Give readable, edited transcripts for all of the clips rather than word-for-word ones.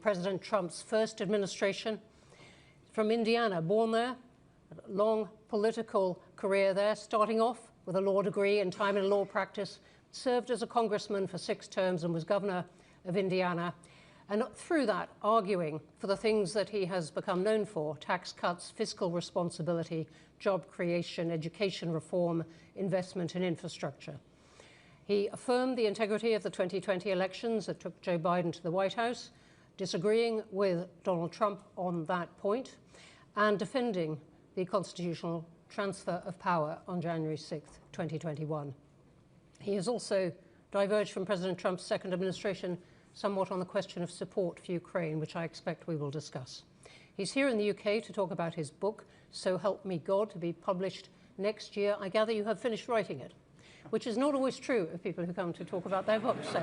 President Trump's first administration. From Indiana, born there, a long political career there, starting off with a law degree and time in law practice, served as a congressman for 6 terms and was governor of Indiana. And through that, arguing for the things that he has become known for: tax cuts, fiscal responsibility, job creation, education reform, investment in infrastructure. He affirmed the integrity of the 2020 elections that took Joe Biden to the White House, disagreeing with Donald Trump on that point, and defending the constitutional transfer of power on January 6, 2021. He has also diverged from President Trump's second administration somewhat on the question of support for Ukraine, which I expect we will discuss. He's here in the UK to talk about his book, So Help Me God, to be published next year. I gather you have finished writing it, which is not always true of people who come to talk about their books. So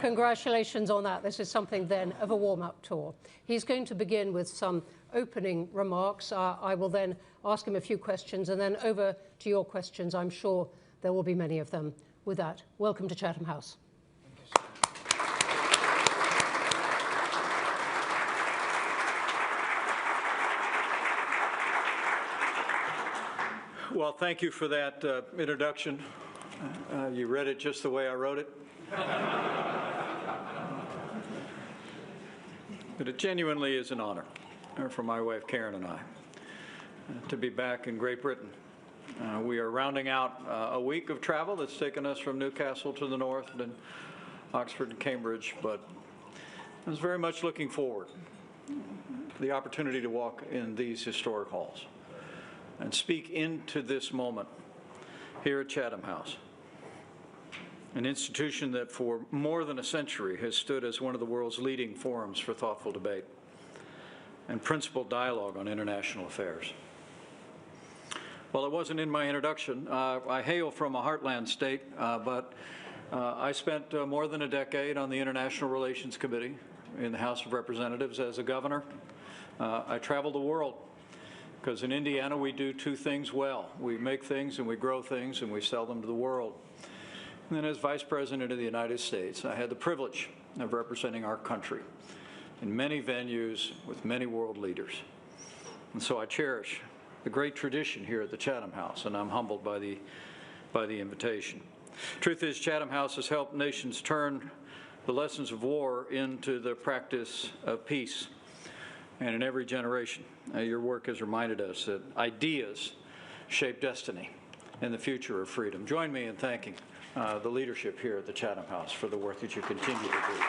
congratulations on that. This is something then of a warm-up tour. He's going to begin with some opening remarks. I will then ask him a few questions, and then over to your questions. I'm sure there will be many of them. With that, welcome to Chatham House. Well, thank you for that introduction. You read it just the way I wrote it. But it genuinely is an honor for my wife Karen and I to be back in Great Britain. We are rounding out a week of travel that's taken us from Newcastle to the north and Oxford and Cambridge, but I was very much looking forward to the opportunity to walk in these historic halls and speak into this moment here at Chatham House, an institution that for more than a century has stood as one of the world's leading forums for thoughtful debate and principled dialogue on international affairs. Well, it wasn't in my introduction. I hail from a heartland state, but I spent more than a decade on the International Relations Committee in the House of Representatives as a governor. I traveled the world, because in Indiana we do 2 things well. We make things and we grow things and we sell them to the world. And then as Vice President of the United States, I had the privilege of representing our country in many venues with many world leaders. And so I cherish the great tradition here at the Chatham House, and I'm humbled by the invitation. Truth is, Chatham House has helped nations turn the lessons of war into the practice of peace. And in every generation, your work has reminded us that ideas shape destiny and the future of freedom. Join me in thanking the leadership here at the Chatham House for the work that you continue to do.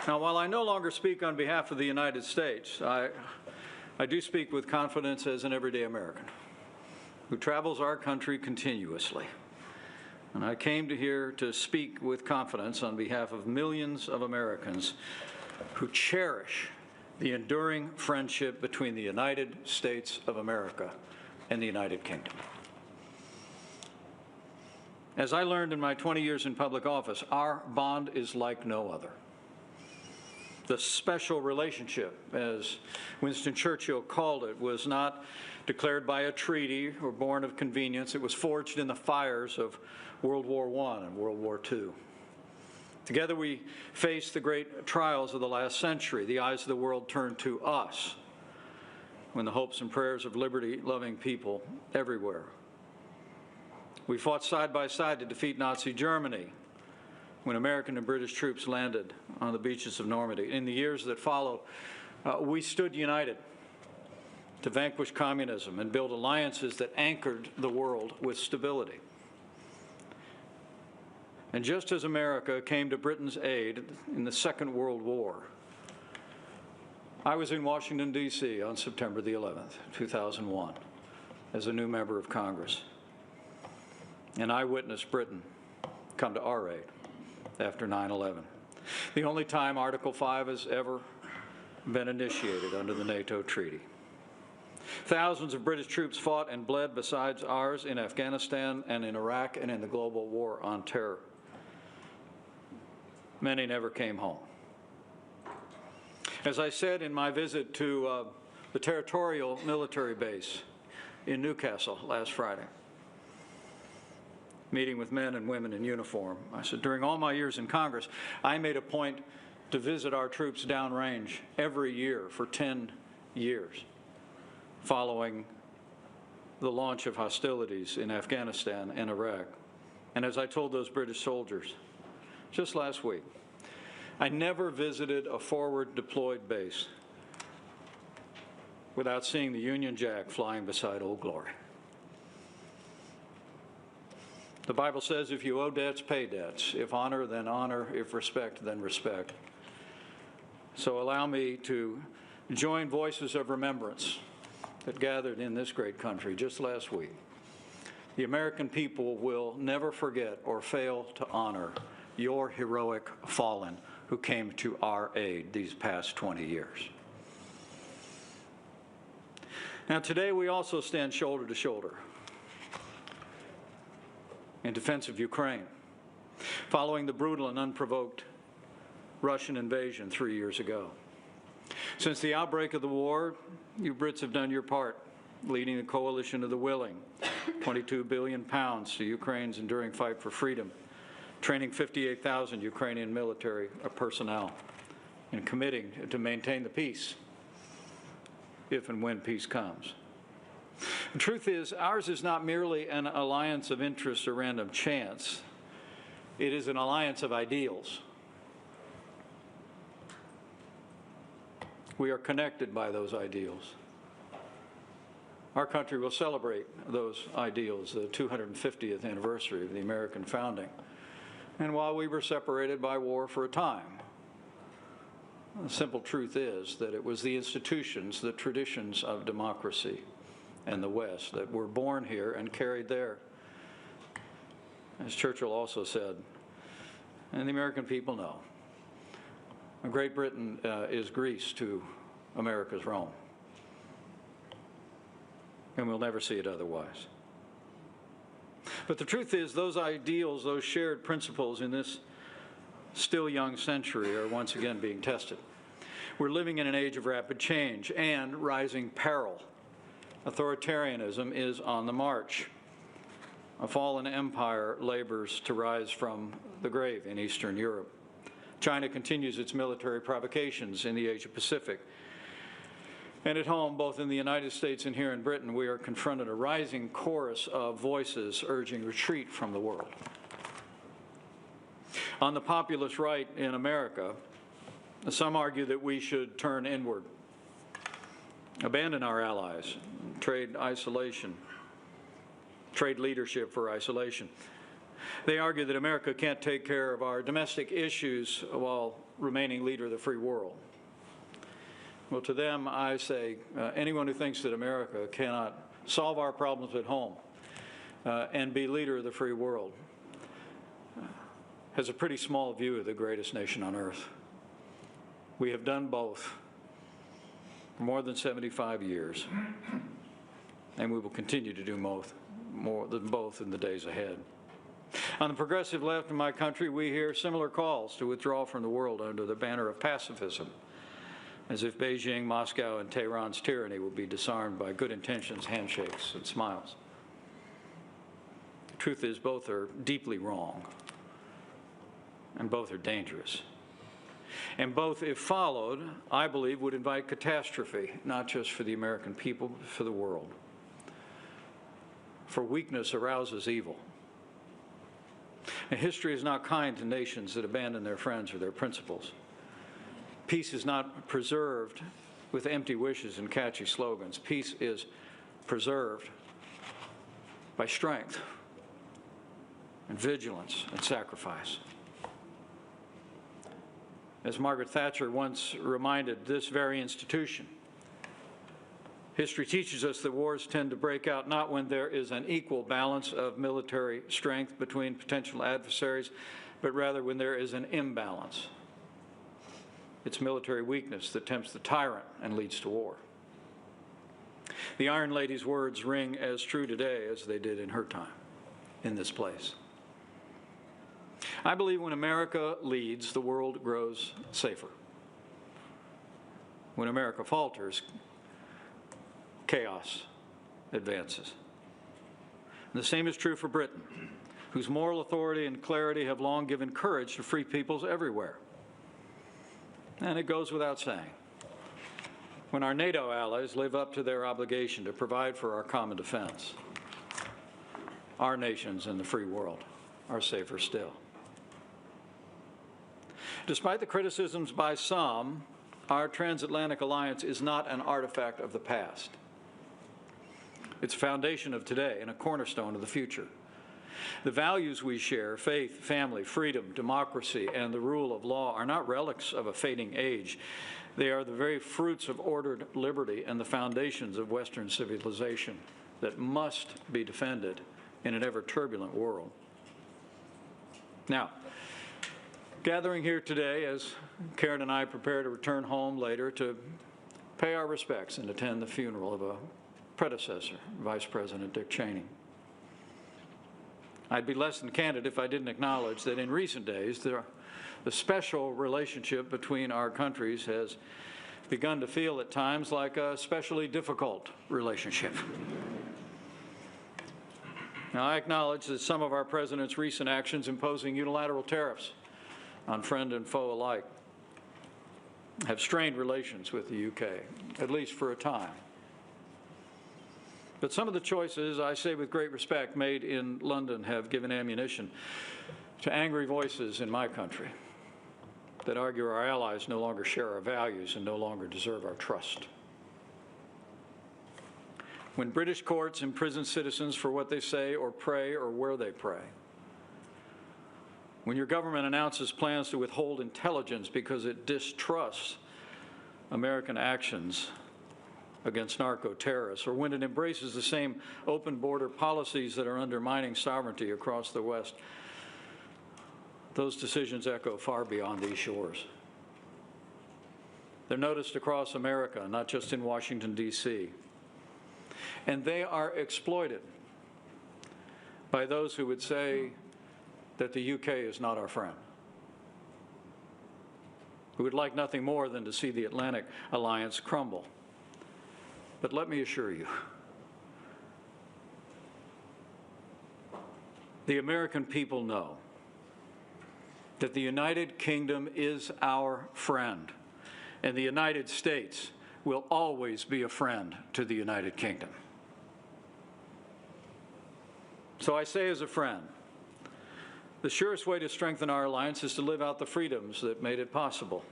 Now, while I no longer speak on behalf of the United States, I do speak with confidence as an everyday American who travels our country continuously. And I came here to speak with confidence on behalf of millions of Americans who cherish the enduring friendship between the United States of America and the United Kingdom. As I learned in my 20 years in public office, our bond is like no other. The special relationship, as Winston Churchill called it, was not declared by a treaty or born of convenience. It was forged in the fires of World War I and World War II. Together we faced the great trials of the last century. The eyes of the world turned to us when the hopes and prayers of liberty-loving people everywhere. We fought side by side to defeat Nazi Germany when American and British troops landed on the beaches of Normandy. In the years that followed, we stood united to vanquish communism and build alliances that anchored the world with stability. And just as America came to Britain's aid in the Second World War, I was in Washington, D.C. on September the 11th, 2001, as a new member of Congress. And I witnessed Britain come to our aid after 9/11. The only time Article 5 has ever been initiated under the NATO treaty. Thousands of British troops fought and bled besides ours in Afghanistan and in Iraq and in the global war on terror. Many never came home. As I said in my visit to the territorial military base in Newcastle last Friday, meeting with men and women in uniform. I said, during all my years in Congress, I made a point to visit our troops downrange every year for 10 years following the launch of hostilities in Afghanistan and Iraq. And as I told those British soldiers just last week, I never visited a forward deployed base without seeing the Union Jack flying beside Old Glory. The Bible says if you owe debts, pay debts. If honor, then honor. If respect, then respect. So allow me to join voices of remembrance that gathered in this great country just last week. The American people will never forget or fail to honor your heroic fallen who came to our aid these past 20 years. Now, today we also stand shoulder to shoulder in defense of Ukraine, following the brutal and unprovoked Russian invasion 3 years ago. Since the outbreak of the war, you Brits have done your part, leading the coalition of the willing, 22 billion pounds to Ukraine's enduring fight for freedom, training 58,000 Ukrainian military personnel, and committing to maintain the peace if and when peace comes. The truth is, ours is not merely an alliance of interests or random chance. It is an alliance of ideals. We are connected by those ideals. Our country will celebrate those ideals, the 250th anniversary of the American founding. And while we were separated by war for a time, the simple truth is that it was the institutions, the traditions of democracy and the West that were born here and carried there. As Churchill also said, and the American people know, Great Britain is Greece to America's Rome, and we'll never see it otherwise. But the truth is, those ideals, those shared principles in this still young century are once again being tested. We're living in an age of rapid change and rising peril. Authoritarianism is on the march. A fallen empire labors to rise from the grave in Eastern Europe. China continues its military provocations in the Asia-Pacific. And at home, both in the United States and here in Britain, we are confronted a rising chorus of voices urging retreat from the world. On the populist right in America, some argue that we should turn inward, abandon our allies, trade isolation, trade leadership for isolation. They argue that America can't take care of our domestic issues while remaining leader of the free world. Well, to them, I say, anyone who thinks that America cannot solve our problems at home and be leader of the free world has a pretty small view of the greatest nation on earth. We have done both for more than 75 years, and we will continue to do more than both in the days ahead. On the progressive left in my country, we hear similar calls to withdraw from the world under the banner of pacifism, as if Beijing, Moscow, and Tehran's tyranny will be disarmed by good intentions, handshakes, and smiles. The truth is, both are deeply wrong, and both are dangerous. And both, if followed, I believe, would invite catastrophe, not just for the American people, but for the world. For weakness arouses evil. And history is not kind to nations that abandon their friends or their principles. Peace is not preserved with empty wishes and catchy slogans. Peace is preserved by strength and vigilance and sacrifice. As Margaret Thatcher once reminded this very institution, history teaches us that wars tend to break out not when there is an equal balance of military strength between potential adversaries, but rather when there is an imbalance. It's military weakness that tempts the tyrant and leads to war. The Iron Lady's words ring as true today as they did in her time, in this place. I believe when America leads, the world grows safer. When America falters, chaos advances. And the same is true for Britain. whose moral authority and clarity have long given courage to free peoples everywhere. And it goes without saying, when our NATO allies live up to their obligation to provide for our common defense, our nations in the free world are safer still. Despite the criticisms by some, our transatlantic alliance is not an artifact of the past. It's a foundation of today and a cornerstone of the future. The values we share, faith, family, freedom, democracy, and the rule of law, are not relics of a fading age. They are the very fruits of ordered liberty and the foundations of Western civilization that must be defended in an ever-turbulent world. Now, gathering here today as Karen and I prepare to return home later to pay our respects and attend the funeral of a predecessor, Vice President Dick Cheney. I'd be less than candid if I didn't acknowledge that in recent days, the special relationship between our countries has begun to feel at times like a especially difficult relationship. Now, I acknowledge that some of our president's recent actions imposing unilateral tariffs on friend and foe alike have strained relations with the UK, at least for a time. But some of the choices, I say with great respect, made in London have given ammunition to angry voices in my country that argue our allies no longer share our values and no longer deserve our trust. When British courts imprison citizens for what they say or pray or where they pray, when your government announces plans to withhold intelligence because it distrusts American actions against narco-terrorists, or when it embraces the same open border policies that are undermining sovereignty across the West, those decisions echo far beyond these shores. They're noticed across America, not just in Washington, D.C. And they are exploited by those who would say that the UK is not our friend, who would like nothing more than to see the Atlantic alliance crumble. But let me assure you, the American people know that the United Kingdom is our friend, and the United States will always be a friend to the United Kingdom. So I say as a friend, the surest way to strengthen our alliance is to live out the freedoms that made it possible.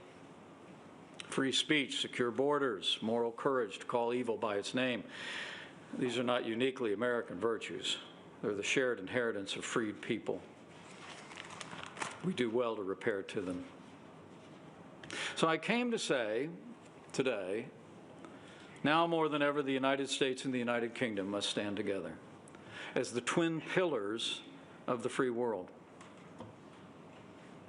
Free speech, secure borders, moral courage to call evil by its name. These are not uniquely American virtues. They're the shared inheritance of freed people. We do well to repair to them. So I came to say today, now more than ever, the United States and the United Kingdom must stand together as the twin pillars of the free world.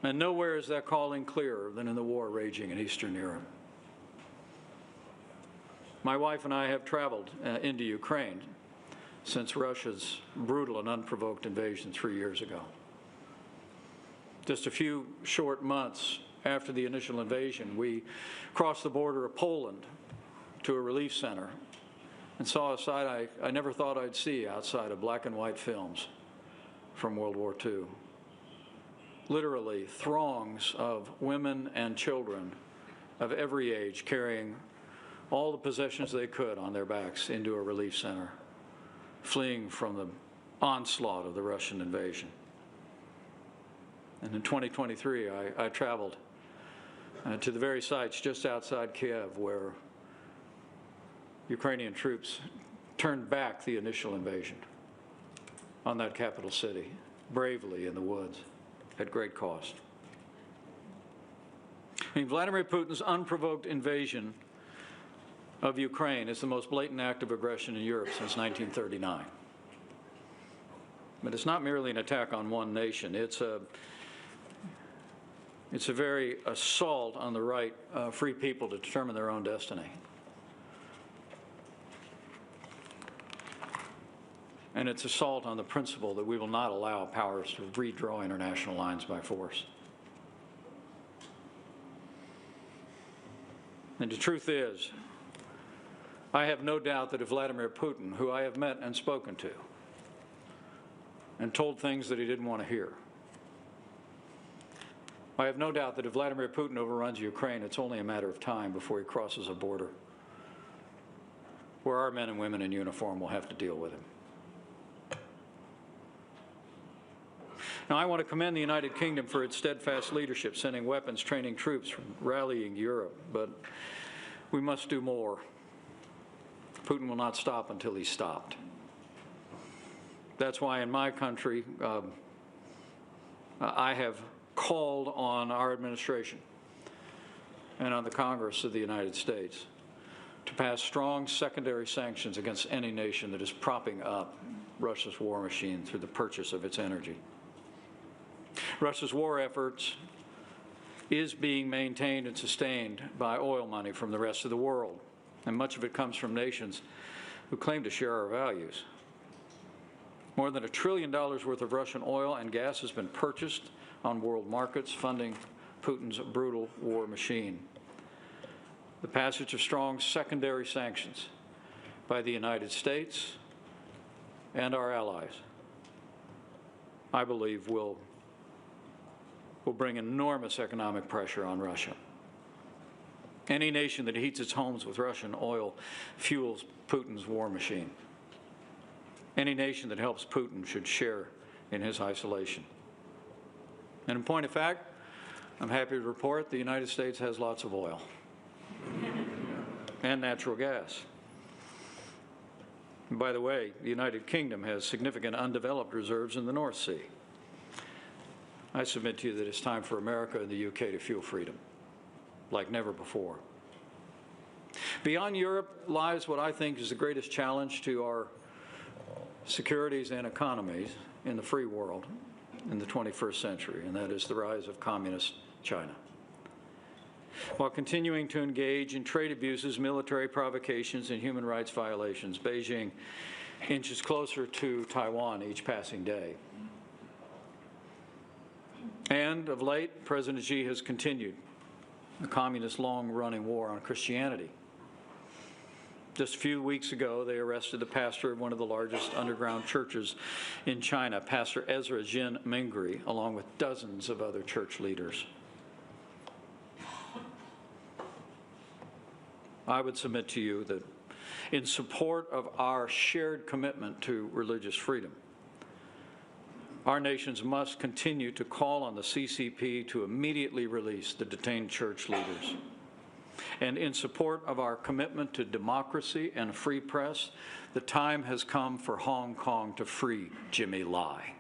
And nowhere is that calling clearer than in the war raging in Eastern Europe. My wife and I have traveled into Ukraine since Russia's brutal and unprovoked invasion 3 years ago. Just a few short months after the initial invasion, we crossed the border of Poland to a relief center and saw a sight I never thought I'd see outside of black and white films from World War II. Literally throngs of women and children of every age carrying all the possessions they could on their backs into a relief center, fleeing from the onslaught of the Russian invasion. And in 2023, I traveled to the very sites just outside Kiev where Ukrainian troops turned back the initial invasion on that capital city, bravely in the woods, at great cost. I mean, Vladimir Putin's unprovoked invasion of Ukraine is the most blatant act of aggression in Europe since 1939. But it's not merely an attack on one nation. It's a very assault on the right of free people to determine their own destiny. And it's assault on the principle that we will not allow powers to redraw international lines by force. And the truth is, I have no doubt that if Vladimir Putin, who I have met and spoken to, and told things that he didn't want to hear. I have no doubt that if Vladimir Putin overruns Ukraine, it's only a matter of time before he crosses a border where our men and women in uniform will have to deal with him. Now, I want to commend the United Kingdom for its steadfast leadership, sending weapons, training troops, rallying Europe, but we must do more. Putin will not stop until he's stopped. That's why in my country, I have called on our administration and on the Congress of the United States to pass strong secondary sanctions against any nation that is propping up Russia's war machine through the purchase of its energy. Russia's war efforts is being maintained and sustained by oil money from the rest of the world, and much of it comes from nations who claim to share our values. More than $1 trillion worth of Russian oil and gas has been purchased on world markets, funding Putin's brutal war machine. The passage of strong secondary sanctions by the United States and our allies, I believe, will bring enormous economic pressure on Russia. Any nation that heats its homes with Russian oil fuels Putin's war machine. Any nation that helps Putin should share in his isolation. And in point of fact, I'm happy to report the United States has lots of oil and natural gas. And by the way, the United Kingdom has significant undeveloped reserves in the North Sea. I submit to you that it's time for America and the UK to fuel freedom like never before. Beyond Europe lies what I think is the greatest challenge to our securities and economies in the free world in the 21st century, and that is the rise of communist China. While continuing to engage in trade abuses, military provocations, and human rights violations, Beijing inches closer to Taiwan each passing day. And of late, President Xi has continued the communist long-running war on Christianity. Just a few weeks ago, they arrested the pastor of one of the largest underground churches in China, Pastor Ezra Jin Mingri, along with dozens of other church leaders. I would submit to you that in support of our shared commitment to religious freedom, our nations must continue to call on the CCP to immediately release the detained church leaders. And in support of our commitment to democracy and a free press, the time has come for Hong Kong to free Jimmy Lai.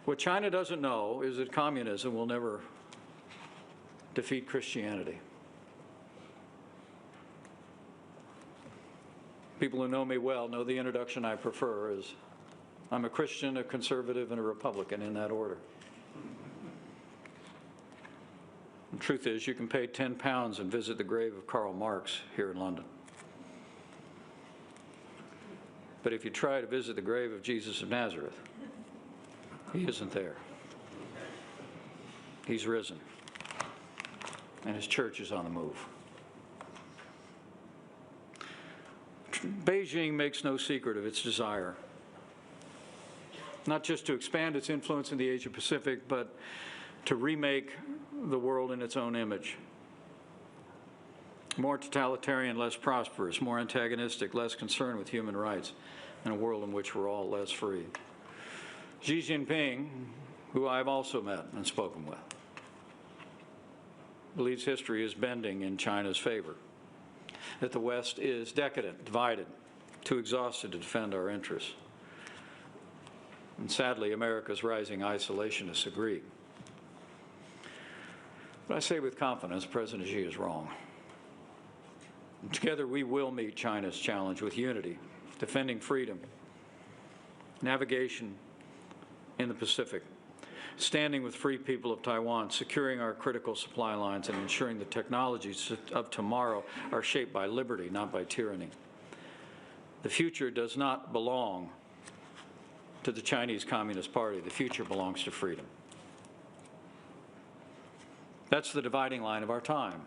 What China doesn't know is that communism will never defeat Christianity. People who know me well know the introduction I prefer is, I'm a Christian, a conservative, and a Republican, in that order. The truth is, you can pay £10 and visit the grave of Karl Marx here in London. But if you try to visit the grave of Jesus of Nazareth, he isn't there. He's risen, and his church is on the move. Beijing makes no secret of its desire, not just to expand its influence in the Asia-Pacific, but to remake the world in its own image. More totalitarian, less prosperous, more antagonistic, less concerned with human rights, in a world in which we're all less free. Xi Jinping, who I've also met and spoken with, believes history is bending in China's favor, that the West is decadent, divided, too exhausted to defend our interests. And sadly, America's rising isolationists agree. But I say with confidence, President Xi is wrong. And together we will meet China's challenge with unity, defending freedom, navigation in the Pacific, standing with free people of Taiwan, securing our critical supply lines, and ensuring the technologies of tomorrow are shaped by liberty, not by tyranny. The future does not belong to the Chinese Communist Party. The future belongs to freedom. That's the dividing line of our time,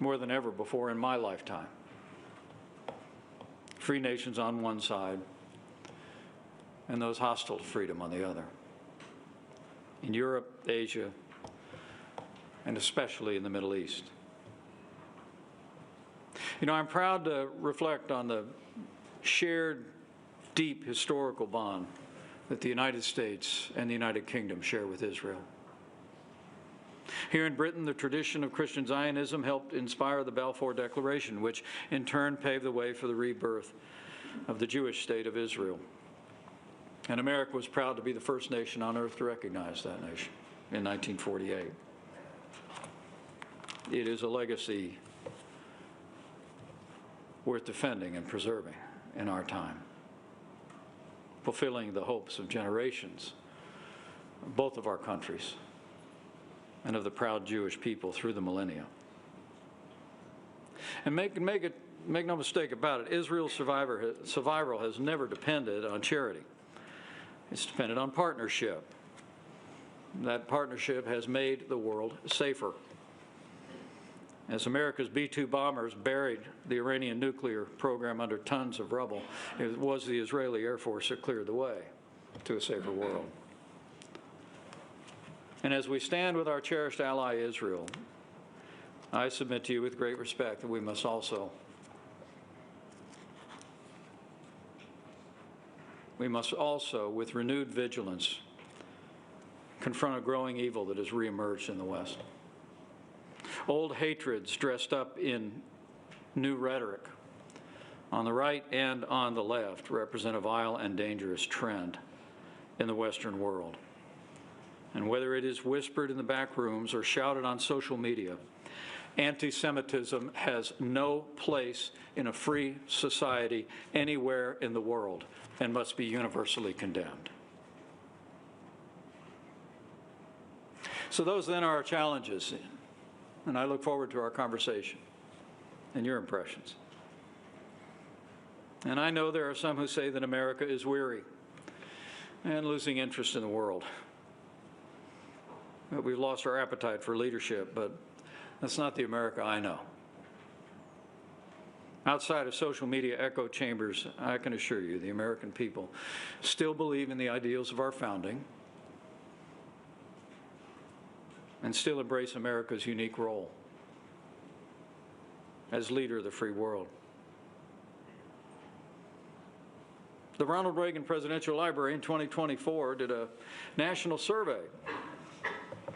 more than ever before in my lifetime. free nations on one side and those hostile to freedom on the other. In Europe, Asia, and especially in the Middle East. You know, I'm proud to reflect on the shared, deep historical bond that the United States and the United Kingdom share with Israel. Here in Britain, the tradition of Christian Zionism helped inspire the Balfour Declaration, which in turn paved the way for the rebirth of the Jewish state of Israel. And America was proud to be the first nation on earth to recognize that nation in 1948. It is a legacy worth defending and preserving in our time, fulfilling the hopes of generations, both of our countries, and of the proud Jewish people through the millennia. And make no mistake about it, Israel's survival has never depended on charity. It's depended on partnership. That partnership has made the world safer. As America's B-2 bombers buried the Iranian nuclear program under tons of rubble, it was the Israeli Air Force that cleared the way to a safer world. And as we stand with our cherished ally Israel, I submit to you with great respect that we must also with renewed vigilance, confront a growing evil that has reemerged in the West. Old hatreds dressed up in new rhetoric on the right and on the left represent a vile and dangerous trend in the Western world. And whether it is whispered in the back rooms or shouted on social media, anti-Semitism has no place in a free society anywhere in the world and must be universally condemned. So those then are our challenges, and I look forward to our conversation and your impressions. And I know there are some who say that America is weary and losing interest in the world. That we've lost our appetite for leadership, but that's not the America I know. Outside of social media echo chambers, I can assure you the American people still believe in the ideals of our founding and still embrace America's unique role as leader of the free world. The Ronald Reagan Presidential Library in 2024 did a national survey,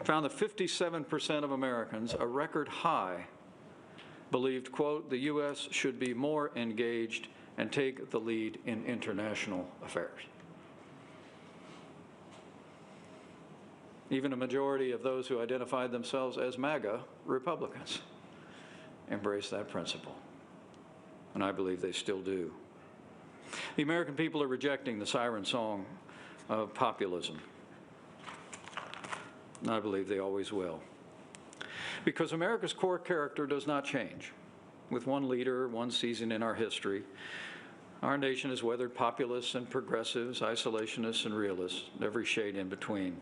found that 57% of Americans, a record high, believed, quote, the U.S. should be more engaged and take the lead in international affairs. Even a majority of those who identified themselves as MAGA Republicans embraced that principle, and I believe they still do. The American people are rejecting the siren song of populism, and I believe they always will. Because America's core character does not change. With one leader, one season in our history, our nation has weathered populists and progressives, isolationists and realists, every shade in between.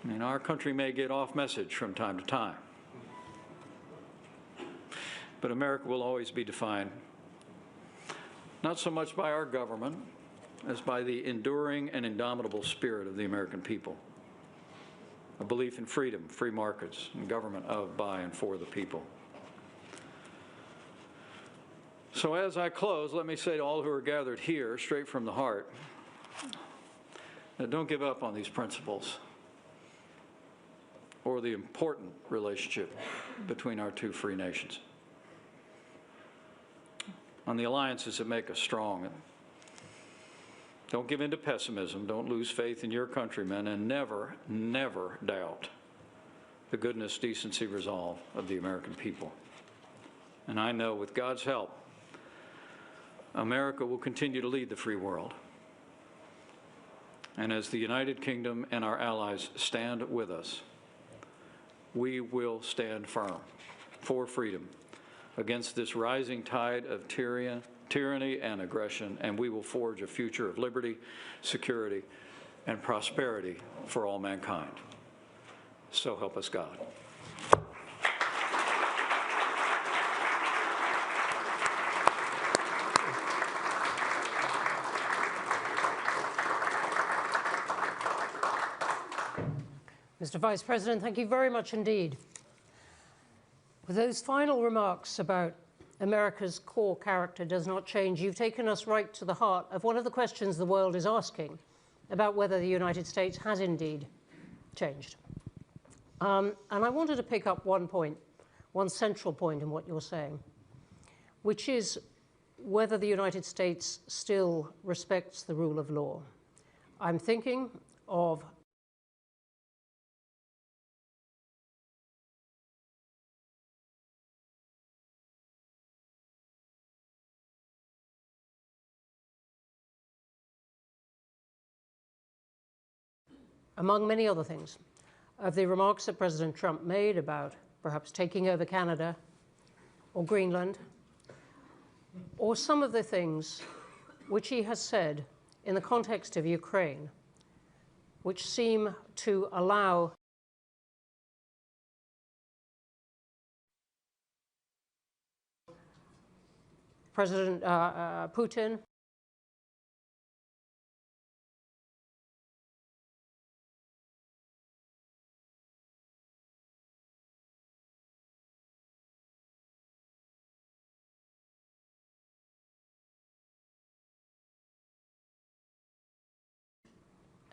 I mean, our country may get off message from time to time, but America will always be defined not so much by our government as by the enduring and indomitable spirit of the American people. A belief in freedom, free markets, and government of, by, and for the people. So as I close, let me say to all who are gathered here, straight from the heart, that don't give up on these principles or the important relationship between our two free nations, on the alliances that make us strong. Don't give in to pessimism. Don't lose faith in your countrymen, and never, never doubt the goodness, decency, resolve of the American people. And I know with God's help, America will continue to lead the free world. And as the United Kingdom and our allies stand with us, we will stand firm for freedom against this rising tide of tyranny and aggression, and we will forge a future of liberty, security, and prosperity for all mankind. So help us God. Mr. Vice President, thank you very much indeed. With those final remarks about America's core character does not change, you've taken us right to the heart of one of the questions the world is asking about whether the United States has indeed changed. And I wanted to pick up one point, one central point in what you're saying, which is whether the United States still respects the rule of law. I'm thinking of among many other things, of the remarks that President Trump made about perhaps taking over Canada or Greenland, or some of the things which he has said in the context of Ukraine, which seem to allow President Putin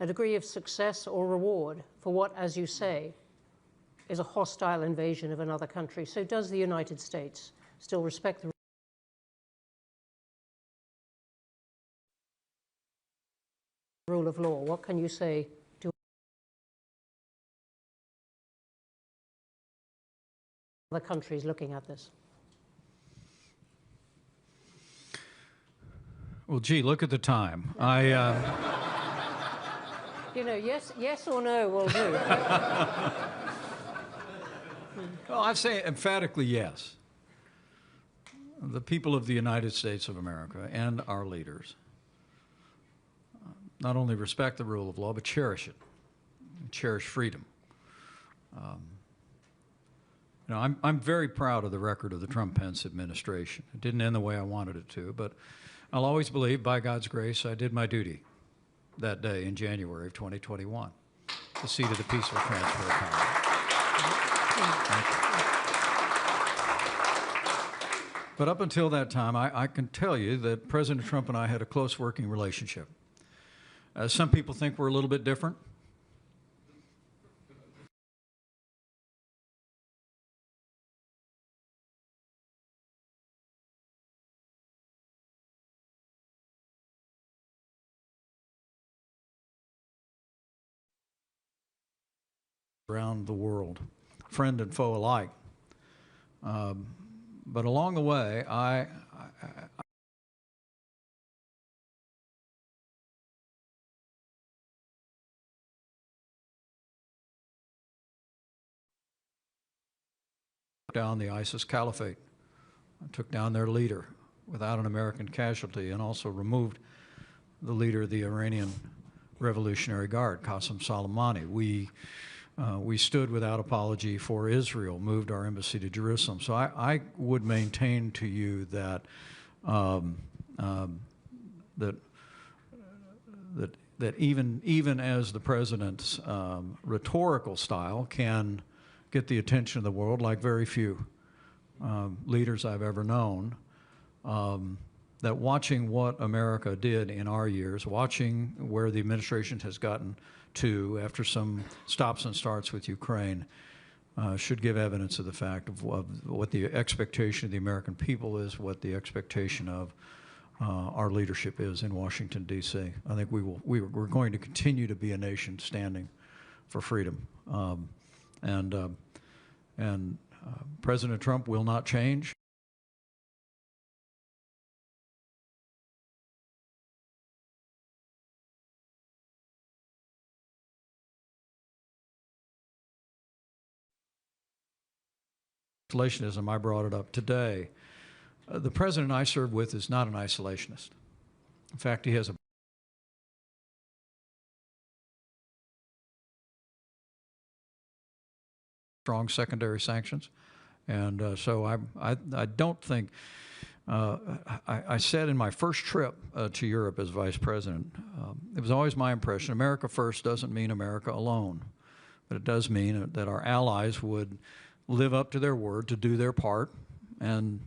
a degree of success or reward for what, as you say, is a hostile invasion of another country. So does the United States still respect the rule of law? What can you say to other countries looking at this? Well, gee, look at the time. You know, yes or no will do. Well, I'd say emphatically yes. The people of the United States of America and our leaders not only respect the rule of law, but cherish it, cherish freedom. You know, I'm very proud of the record of the Trump-Pence administration. It didn't end the way I wanted it to, but I'll always believe, by God's grace, I did my duty that day in January of 2021, the seat of the peaceful transfer of power. But up until that time, I can tell you that President Trump and I had a close working relationship. Some people think we're a little bit different. Around the world, friend and foe alike. But along the way, I down the ISIS caliphate. I took down their leader without an American casualty, and also removed the leader of the Iranian Revolutionary Guard, Qasem Soleimani. We stood without apology for Israel, moved our embassy to Jerusalem. So I would maintain to you that that even as the president's rhetorical style can get the attention of the world, like very few leaders I've ever known, that watching what America did in our years, watching where the administration has gotten to after some stops and starts with Ukraine, should give evidence of the fact of what the expectation of the American people is, what the expectation of our leadership is in Washington, D.C. I think we're going to continue to be a nation standing for freedom. President Trump will not change. Isolationism, I brought it up today. The president I serve with is not an isolationist. In fact, he has a strong secondary sanctions. And so I don't think, I said in my first trip to Europe as vice president, it was always my impression, America first doesn't mean America alone. but it does mean that our allies would live up to their word to do their part, and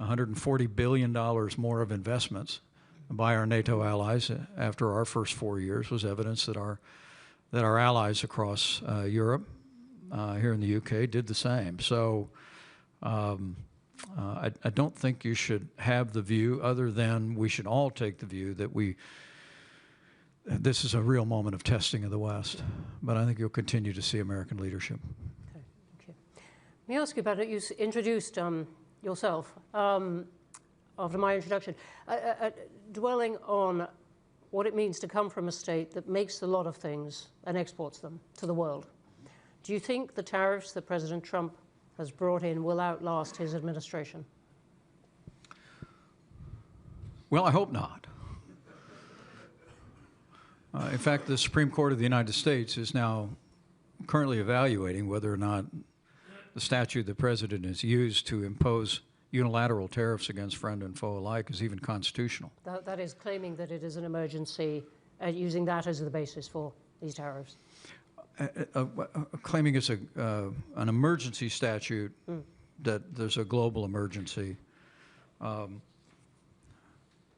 $140 billion more of investments by our NATO allies after our first 4 years was evidence that our allies across Europe, here in the UK, did the same. So I don't think you should have the view, other than we should all take the view that this is a real moment of testing of the West. But I think you'll continue to see American leadership. Okay, thank you. Let me ask you about it. You introduced yourself after my introduction, dwelling on what it means to come from a state that makes a lot of things and exports them to the world. Do you think the tariffs that President Trump has brought in will outlast his administration? Well, I hope not. In fact, the Supreme Court of the United States is now currently evaluating whether or not the statute the President has used to impose unilateral tariffs against friend and foe alike is even constitutional. That is claiming that it is an emergency, using that as the basis for these tariffs. Claiming it's an emergency statute, that there's a global emergency. But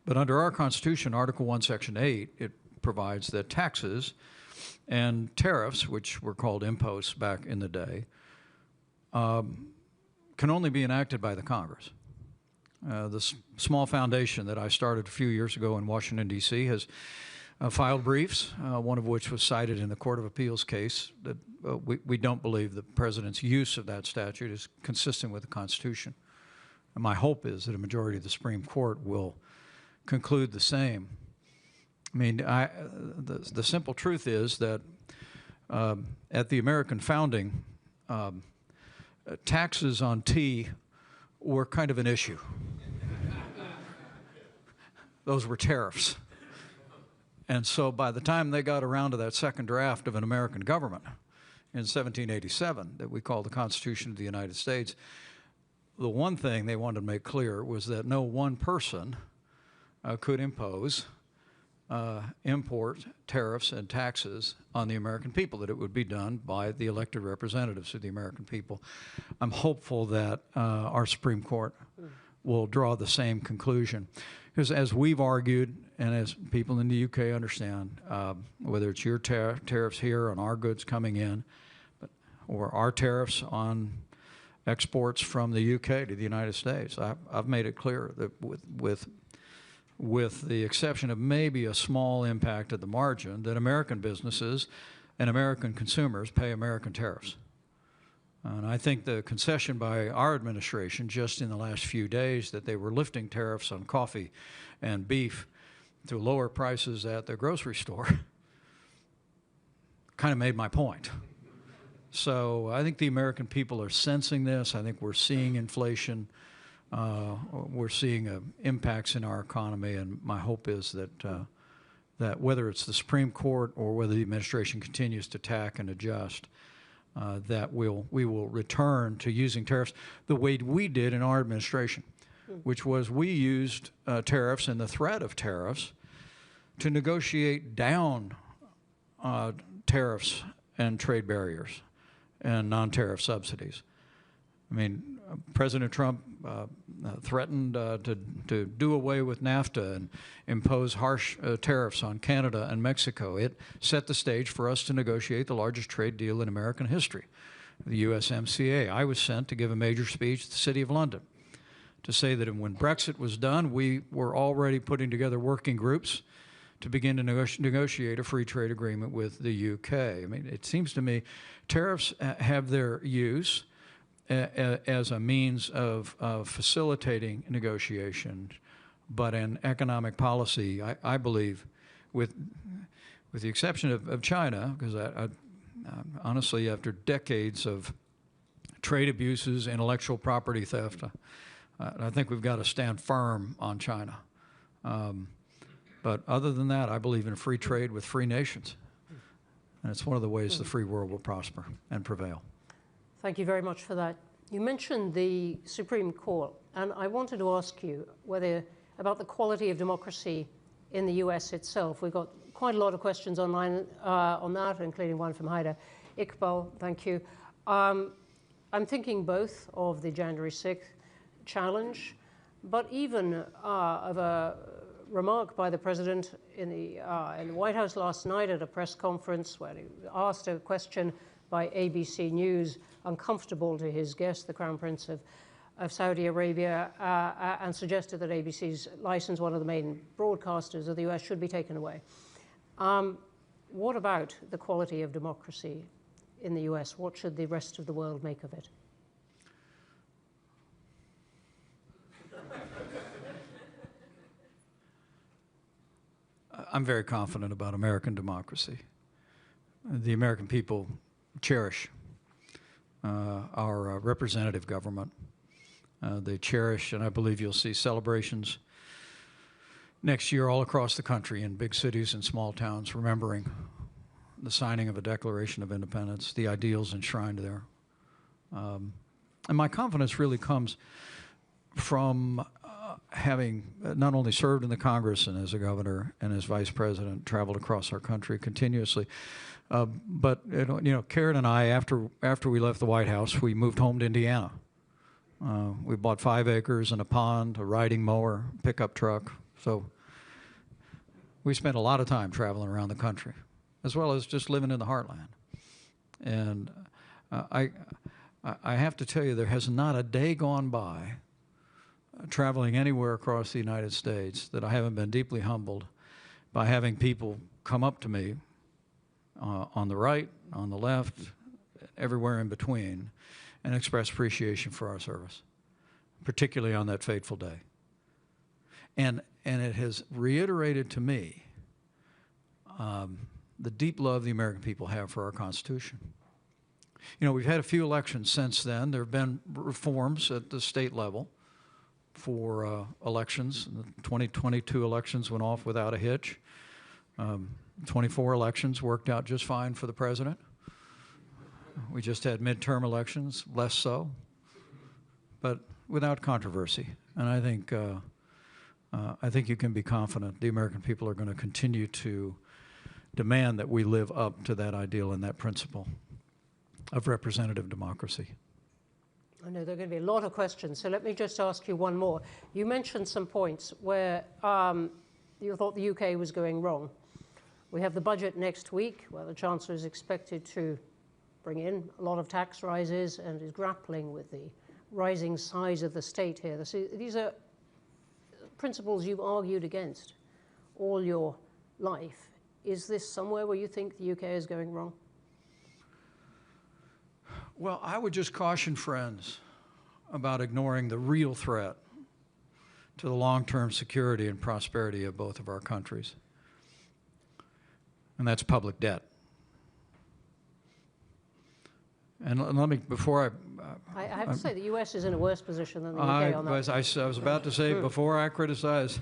under our Constitution, Article 1, Section 8, it provides that taxes and tariffs, which were called imposts back in the day, can only be enacted by the Congress. This small foundation that I started a few years ago in Washington, D.C. has filed briefs, one of which was cited in the Court of Appeals case, that we don't believe the President's use of that statute is consistent with the Constitution. And my hope is that a majority of the Supreme Court will conclude the same. I mean, the simple truth is that at the American founding, taxes on tea were kind of an issue. Those were tariffs. And so by the time they got around to that second draft of an American government in 1787 that we call the Constitution of the United States, the one thing they wanted to make clear was that no one person could impose import tariffs and taxes on the American people, that it would be done by the elected representatives of the American people. I'm hopeful that our Supreme Court will draw the same conclusion. Because as we've argued, and as people in the UK understand, whether it's your tariffs here on our goods coming in, or our tariffs on exports from the UK to the United States, I've made it clear that with the exception of maybe a small impact at the margin, that American businesses and American consumers pay American tariffs. And I think the concession by our administration just in the last few days that they were lifting tariffs on coffee and beef to lower prices at the grocery store kind of made my point. So I think the American people are sensing this. I think we're seeing inflation. We're seeing impacts in our economy, and my hope is that that whether it's the Supreme Court or whether the administration continues to tack and adjust, that we will return to using tariffs the way we did in our administration, which was we used tariffs and the threat of tariffs to negotiate down tariffs and trade barriers and non-tariff subsidies. I mean, President Trump threatened to do away with NAFTA and impose harsh tariffs on Canada and Mexico. It set the stage for us to negotiate the largest trade deal in American history, the USMCA. I was sent to give a major speech at the City of London to say that when Brexit was done, we were already putting together working groups to begin to negotiate a free trade agreement with the UK. I mean, it seems to me tariffs have their use as a means of facilitating negotiation, but in economic policy, I believe, with the exception of China, because honestly, after decades of trade abuses, intellectual property theft, I think we've got to stand firm on China. But other than that, I believe in free trade with free nations. And it's one of the ways the free world will prosper and prevail. Thank you very much for that. You mentioned the Supreme Court, and I wanted to ask you about the quality of democracy in the US itself. We've got quite a lot of questions online on that, including one from Haida. Iqbal, thank you. I'm thinking both of the January 6th challenge, but even of a remark by the President in the White House last night at a press conference where he asked a question by ABC News, uncomfortable to his guest, the Crown Prince of Saudi Arabia, and suggested that ABC's license, one of the main broadcasters of the US, should be taken away. What about the quality of democracy in the US? What should the rest of the world make of it? I'm very confident about American democracy. The American people cherish our representative government. They cherish, and I believe you'll see celebrations next year all across the country in big cities and small towns, remembering the signing of a Declaration of Independence, the ideals enshrined there. And my confidence really comes from having not only served in the Congress and as a governor and as vice president, traveled across our country continuously, but Karen and I, after we left the White House, we moved home to Indiana. We bought 5 acres and a pond, a riding mower, pickup truck. So we spent a lot of time traveling around the country, as well as just living in the heartland. And I have to tell you, there has not a day gone by traveling anywhere across the United States that I haven't been deeply humbled by having people come up to me on the right, on the left, everywhere in between, and express appreciation for our service, particularly on that fateful day. And it has reiterated to me the deep love the American people have for our Constitution. We've had a few elections since then. There have been reforms at the state level for elections. The 2022 elections went off without a hitch. 24 elections worked out just fine for the president. We just had midterm elections, less so, but without controversy. And I think you can be confident the American people are going to continue to demand that we live up to that ideal and that principle of representative democracy. I know there are going to be a lot of questions, so let me just ask you one more. You mentioned some points where you thought the UK was going wrong. We have the budget next week, where the Chancellor is expected to bring in a lot of tax rises and is grappling with the rising size of the state here. These are principles you've argued against all your life. Is this somewhere where you think the UK is going wrong? Well, I would just caution friends about ignoring the real threat to the long-term security and prosperity of both of our countries, and that's public debt. And let me, before I have to say the U.S. is in a worse position than the UK on that. I was about to say, before I criticize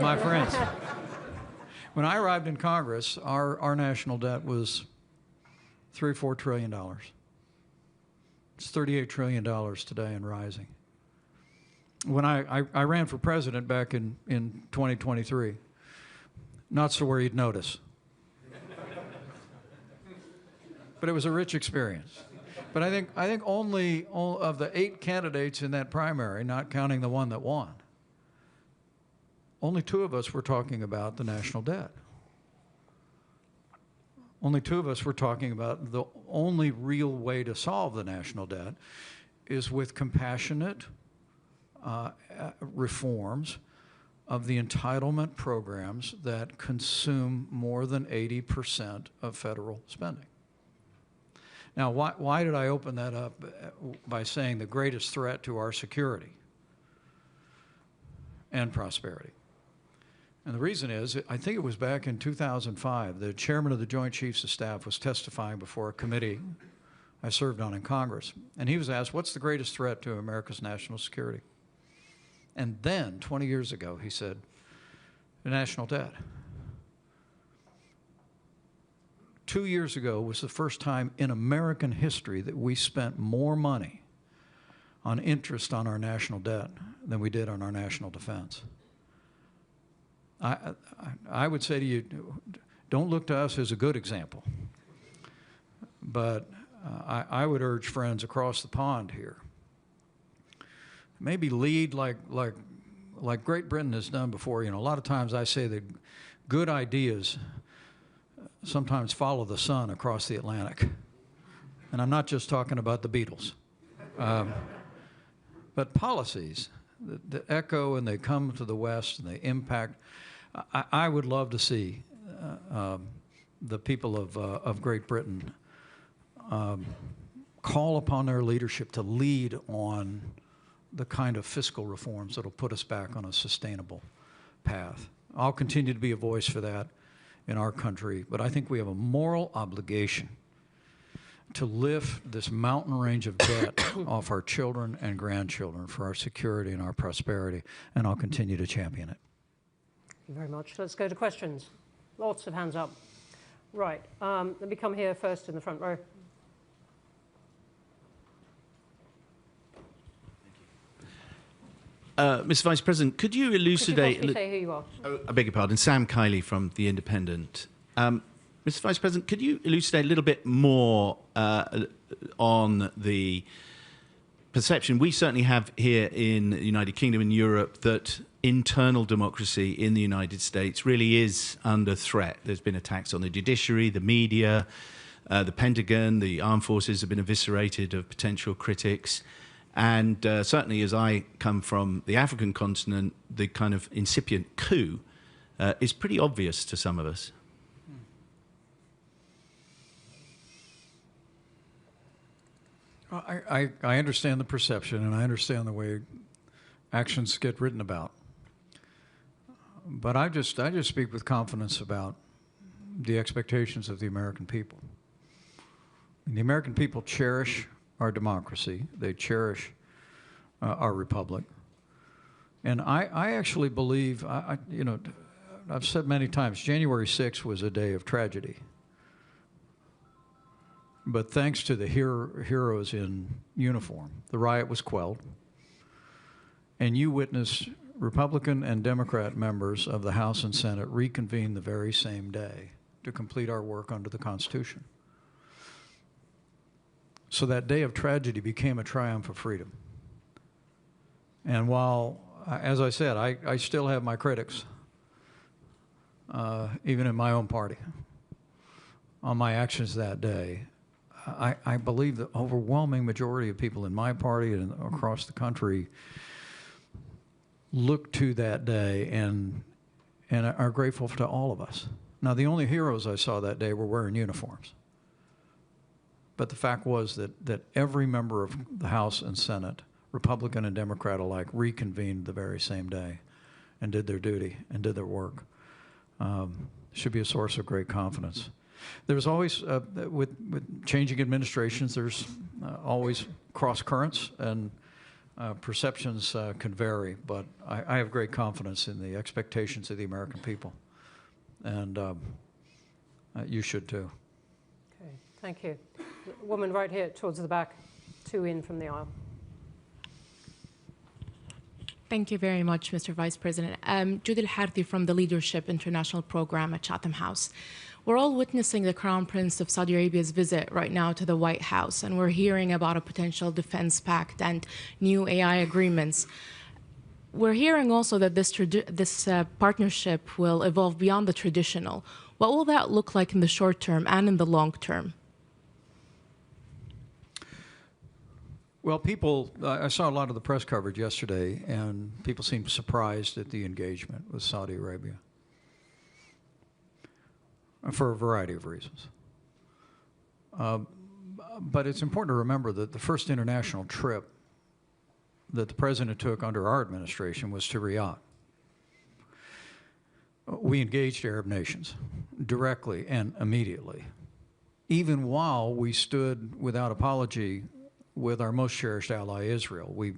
my friends, when I arrived in Congress, our national debt was $3 or $4 trillion. It's $38 trillion today and rising. When I ran for president back in 2023, not so where you'd notice. But it was a rich experience. But I think only of the 8 candidates in that primary, not counting the one that won, only 2 of us were talking about the national debt. Only 2 of us were talking about the only real way to solve the national debt is with compassionate reforms of the entitlement programs that consume more than 80% of federal spending. Now, why did I open that up by saying the greatest threat to our security and prosperity? And the reason is, I think it was back in 2005, the chairman of the Joint Chiefs of Staff was testifying before a committee I served on in Congress, and he was asked, what's the greatest threat to America's national security? And then, 20 years ago, he said, the national debt. 2 years ago was the first time in American history that we spent more money on interest on our national debt than we did on our national defense. I would say to you, don't look to us as a good example, But I would urge friends across the pond here, maybe lead like Great Britain has done before. You know, a lot of times I say that good ideas sometimes follow the sun across the Atlantic. And I'm not just talking about the Beatles. But policies that echo and they come to the West and they impact. I would love to see the people of Great Britain call upon their leadership to lead on the kind of fiscal reforms that will put us back on a sustainable path. I'll continue to be a voice for that in our country, but I think we have a moral obligation to lift this mountain range of debt off our children and grandchildren for our security and our prosperity, and I'll continue to champion it. Thank you very much. Let's go to questions. Lots of hands up. Right, let me come here first in the front row. Mr. Vice President, could you elucidate... Could you say who you are? Oh, I beg your pardon. Sam Kiley from The Independent. Mr. Vice President, could you elucidate a little bit more on the perception we certainly have here in the United Kingdom and Europe that internal democracy in the United States really is under threat? There's been attacks on the judiciary, the media, the Pentagon, the armed forces have been eviscerated of potential critics. And certainly as I come from the African continent, the kind of incipient coup is pretty obvious to some of us. I understand the perception, and I understand the way actions get written about. But I just speak with confidence about the expectations of the American people. And the American people cherish our democracy. They cherish our republic. And I actually believe, you know, I've said many times, January 6th was a day of tragedy. But thanks to the heroes in uniform, the riot was quelled. And you witnessed Republican and Democrat members of the House and Senate reconvene the very same day to complete our work under the Constitution. So that day of tragedy became a triumph of freedom. And while, as I said, I still have my critics, even in my own party, on my actions that day, I believe the overwhelming majority of people in my party and across the country look to that day and are grateful to all of us. Now, the only heroes I saw that day were wearing uniforms. But the fact was that every member of the House and Senate, Republican and Democrat alike, reconvened the very same day and did their duty and did their work. Should be a source of great confidence. There's always, with changing administrations, there's always cross currents, and perceptions can vary, but I have great confidence in the expectations of the American people, and you should too. Okay, thank you. The woman right here towards the back, two in from the aisle. Thank you very much, Mr. Vice President. Judy Harthi from the Leadership International Program at Chatham House. We're all witnessing the Crown Prince of Saudi Arabia's visit right now to the White House, and we're hearing about a potential defense pact and new AI agreements. We're hearing also that this partnership will evolve beyond the traditional. What will that look like in the short term and in the long term? Well, I saw a lot of the press coverage yesterday, and people seemed surprised at the engagement with Saudi Arabia for a variety of reasons. But it's important to remember that the first international trip that the president took under our administration was to Riyadh. We engaged Arab nations directly and immediately, even while we stood without apology with our most cherished ally, Israel. We,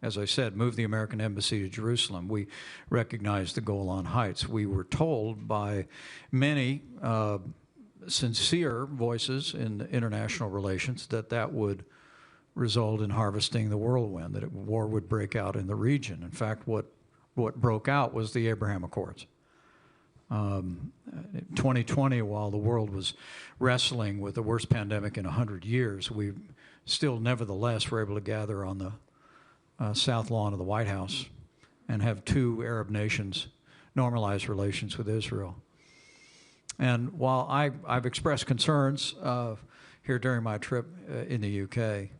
as I said, moved the American embassy to Jerusalem. We recognized the Golan Heights. We were told by many sincere voices in international relations that would result in harvesting the whirlwind, that war would break out in the region. In fact, what broke out was the Abraham Accords. 2020, while the world was wrestling with the worst pandemic in 100 years, we still nevertheless were able to gather on the south lawn of the White House and have two Arab nations normalize relations with Israel. And while I've expressed concerns here during my trip in the UK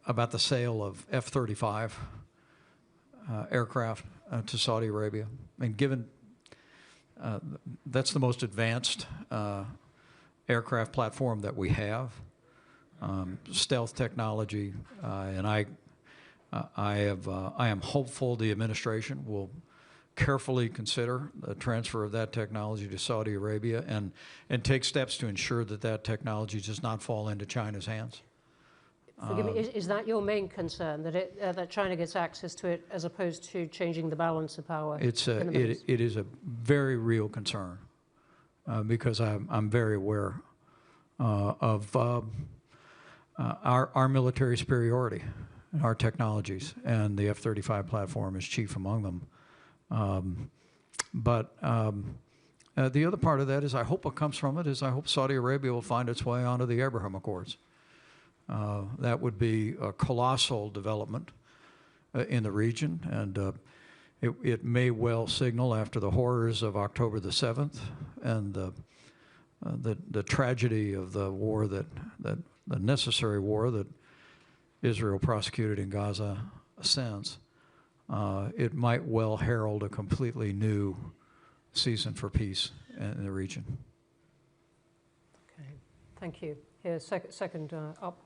about the sale of F-35 aircraft to Saudi Arabia, and given that's the most advanced aircraft platform that we have, stealth technology, and I am hopeful the administration will carefully consider the transfer of that technology to Saudi Arabia and take steps to ensure that that technology does not fall into China's hands. Forgive me, is that your main concern, that that China gets access to it as opposed to changing the balance of power? It is a very real concern because I'm very aware of our military superiority, our technologies, and the F-35 platform is chief among them. But the other part of that is I hope what comes from it is I hope Saudi Arabia will find its way onto the Abraham Accords. That would be a colossal development in the region, and it may well signal after the horrors of October the 7th and the tragedy of the war the necessary war that Israel prosecuted in Gaza since, it might well herald a completely new season for peace in the region. Okay, thank you. Here, second up.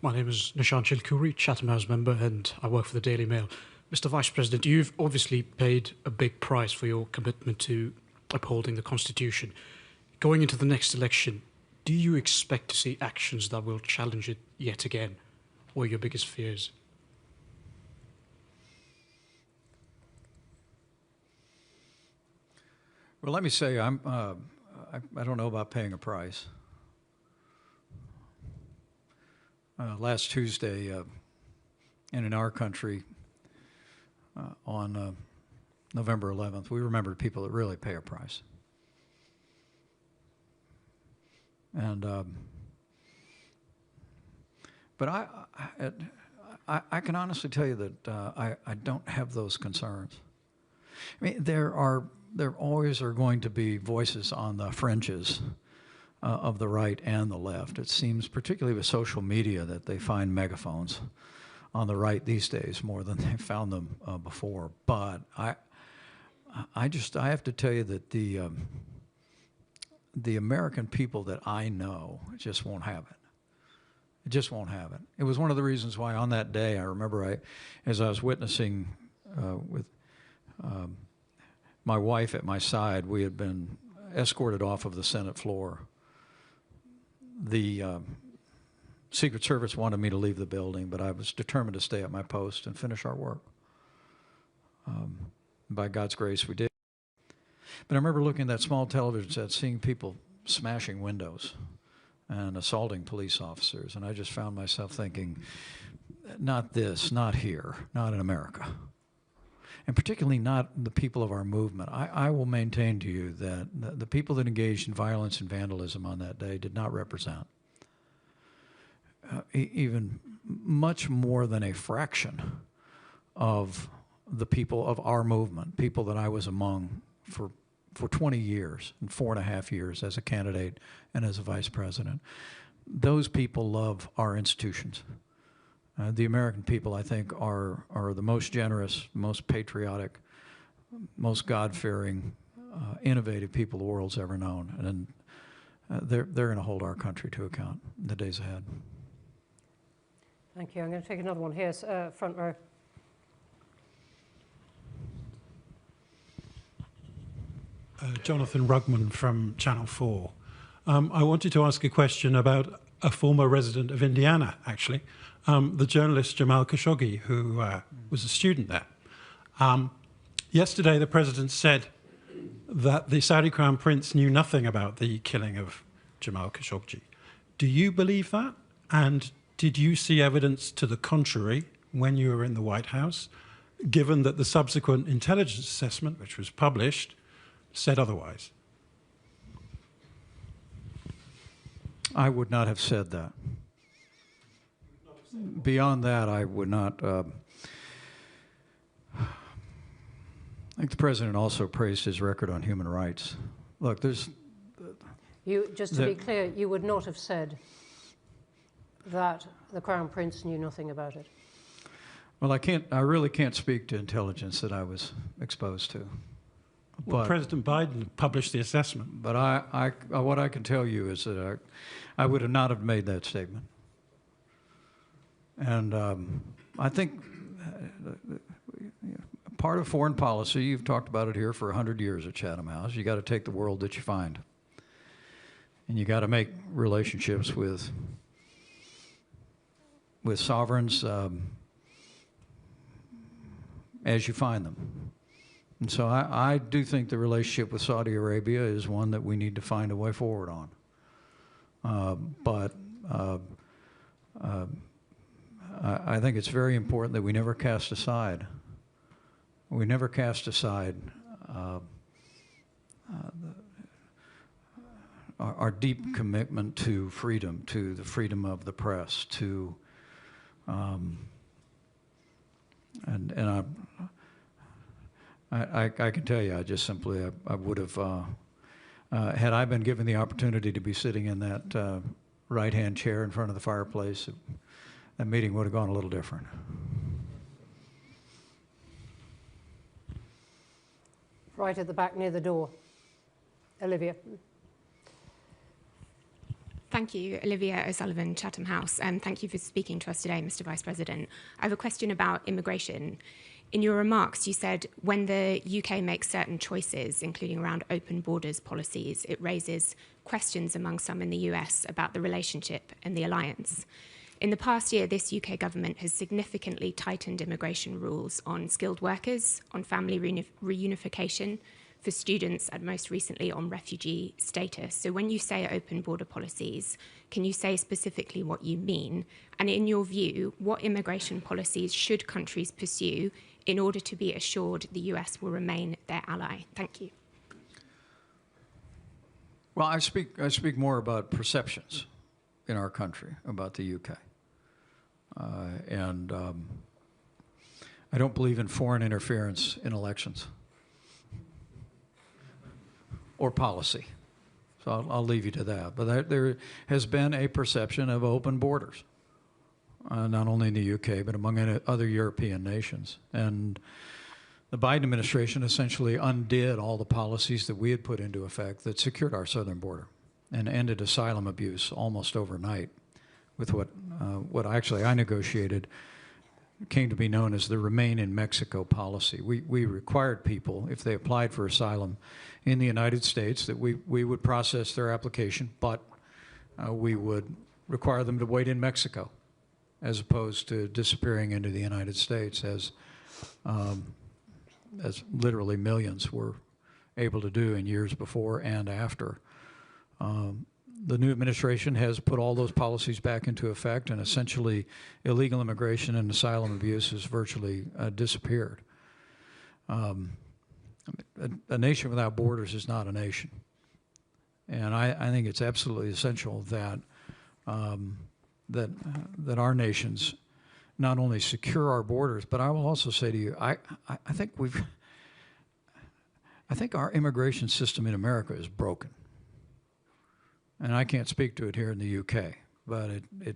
My name is Nishan Chilkuri, Chatham House member, and I work for the Daily Mail. Mr. Vice President, you've obviously paid a big price for your commitment to upholding the Constitution. Going into the next election, do you expect to see actions that will challenge it yet again? What are your biggest fears? Well, let me say I don't know about paying a price. Last Tuesday, and in our country, on November 11th, we remembered people that really pay a price. And but I can honestly tell you that I don't have those concerns. I mean, there always are going to be voices on the fringes of the right and the left. It seems, particularly with social media, that they find megaphones on the right these days more than they found them before. But I have to tell you that the American people that I know just won't have it. It just won't have it. It was one of the reasons why on that day, I remember as I was witnessing with my wife at my side, we had been escorted off of the Senate floor. The Secret Service wanted me to leave the building, but I was determined to stay at my post and finish our work. By God's grace, we did. But I remember looking at that small television set, seeing people smashing windows and assaulting police officers, and I just found myself thinking, not this, not here, not in America. And particularly not the people of our movement. I will maintain to you that the people that engaged in violence and vandalism on that day did not represent even much more than a fraction of the people of our movement, people that I was among for 20 years and 4.5 years as a candidate and as a vice president. Those people love our institutions. The American people, I think, are the most generous, most patriotic, most God-fearing, innovative people the world's ever known, and they're going to hold our country to account in the days ahead. Thank you. I'm going to take another one here, front row. Jonathan Rugman from Channel 4. I wanted to ask a question about a former resident of Indiana, actually. The journalist Jamal Khashoggi, who was a student there. Yesterday, the president said that the Saudi Crown Prince knew nothing about the killing of Jamal Khashoggi. Do you believe that? And did you see evidence to the contrary when you were in the White House? given that the subsequent intelligence assessment, which was published, said otherwise? I would not have said that. Beyond that, I would not. I think the president also praised his record on human rights. Look, there's. Just to be clear, you would not have said that the Crown Prince knew nothing about it. Well, I really can't speak to intelligence that I was exposed to. Well, President Biden published the assessment. But what I can tell you is that I would have not have made that statement. And I think part of foreign policy, you've talked about it here for 100 years at Chatham House, you got to take the world that you find. And you got to make relationships with sovereigns as you find them. And so I do think the relationship with Saudi Arabia is one that we need to find a way forward on. But I think it's very important that we never cast aside. We never cast aside our deep commitment to freedom, to the freedom of the press, to and I can tell you, I just simply I would have had I been given the opportunity to be sitting in that right-hand chair in front of the fireplace, that meeting would have gone a little different. Right at the back near the door. Olivia. Thank you, Olivia O'Sullivan, Chatham House, and thank you for speaking to us today, Mr. Vice President. I have a question about immigration. In your remarks, you said when the UK makes certain choices, including around open borders policies, it raises questions among some in the US about the relationship and the alliance. In the past year, this UK government has significantly tightened immigration rules on skilled workers, on family reunification, for students, and most recently on refugee status. So when you say open border policies, can you say specifically what you mean? And in your view, what immigration policies should countries pursue in order to be assured the US will remain their ally? Thank you. Well, I speak more about perceptions in our country about the UK. And I don't believe in foreign interference in elections or policy. So I'll leave you to that. But there has been a perception of open borders, not only in the UK, but among other European nations. And the Biden administration essentially undid all the policies that we had put into effect that secured our southern border and ended asylum abuse almost overnight with what actually I negotiated came to be known as the Remain in Mexico policy. We required people, if they applied for asylum in the United States, that we would process their application, but we would require them to wait in Mexico as opposed to disappearing into the United States as literally millions were able to do in years before and after. The new administration has put all those policies back into effect, and essentially illegal immigration and asylum abuse has virtually disappeared. A nation without borders is not a nation. And I think it's absolutely essential that that our nations not only secure our borders, but I will also say to you, I think our immigration system in America is broken. And I can't speak to it here in the UK, but it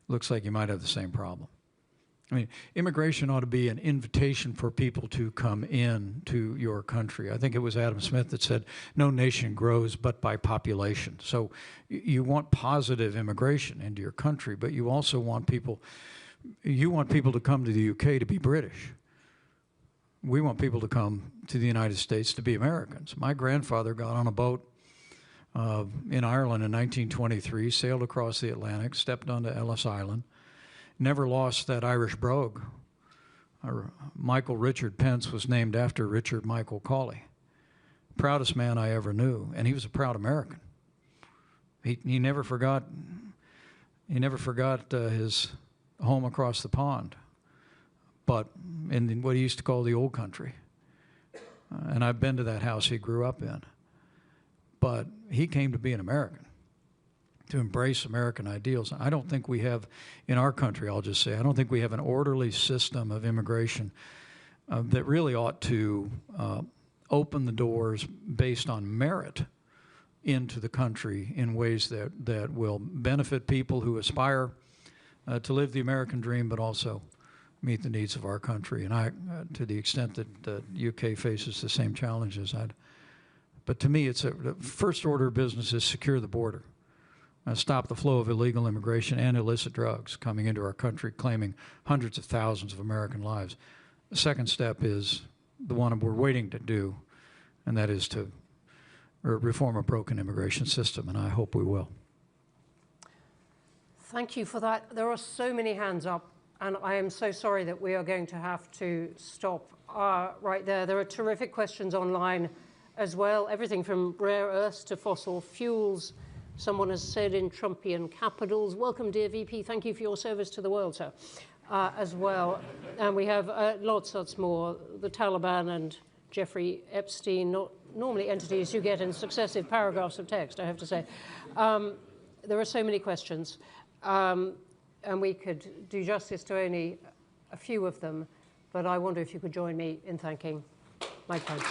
looks like you might have the same problem. I mean, immigration ought to be an invitation for people to come in to your country. I think it was Adam Smith that said, no nation grows but by population. So you want positive immigration into your country, but you also want people, to come to the UK to be British. We want people to come to the United States to be Americans. My grandfather got on a boat in Ireland in 1923, sailed across the Atlantic, stepped onto Ellis Island, never lost that Irish brogue. Michael Richard Pence was named after Richard Michael Cawley. Proudest man I ever knew, and he was a proud American. He never forgot his home across the pond. but in what he used to call the old country. And I've been to that house he grew up in. But he came to be an American, to embrace American ideals. I don't think we have, in our country, I'll just say, I don't think we have an orderly system of immigration that really ought to open the doors based on merit into the country in ways that will benefit people who aspire to live the American dream, but also meet the needs of our country. And to the extent that the UK faces the same challenges, but to me, the first order of business is secure the border. Stop the flow of illegal immigration and illicit drugs coming into our country, claiming hundreds of thousands of American lives. The second step is the one we're waiting to do, and that is to reform a broken immigration system, and I hope we will. Thank you for that. There are so many hands up, and I am so sorry that we are going to have to stop right there. There are terrific questions online as well, everything from rare earths to fossil fuels. Someone has said in Trumpian capitals, welcome, dear VP, thank you for your service to the world, sir, as well. And we have lots more, the Taliban and Jeffrey Epstein, not normally entities you get in successive paragraphs of text, I have to say. There are so many questions, and we could do justice to only a few of them, but I wonder if you could join me in thanking Mike Pence.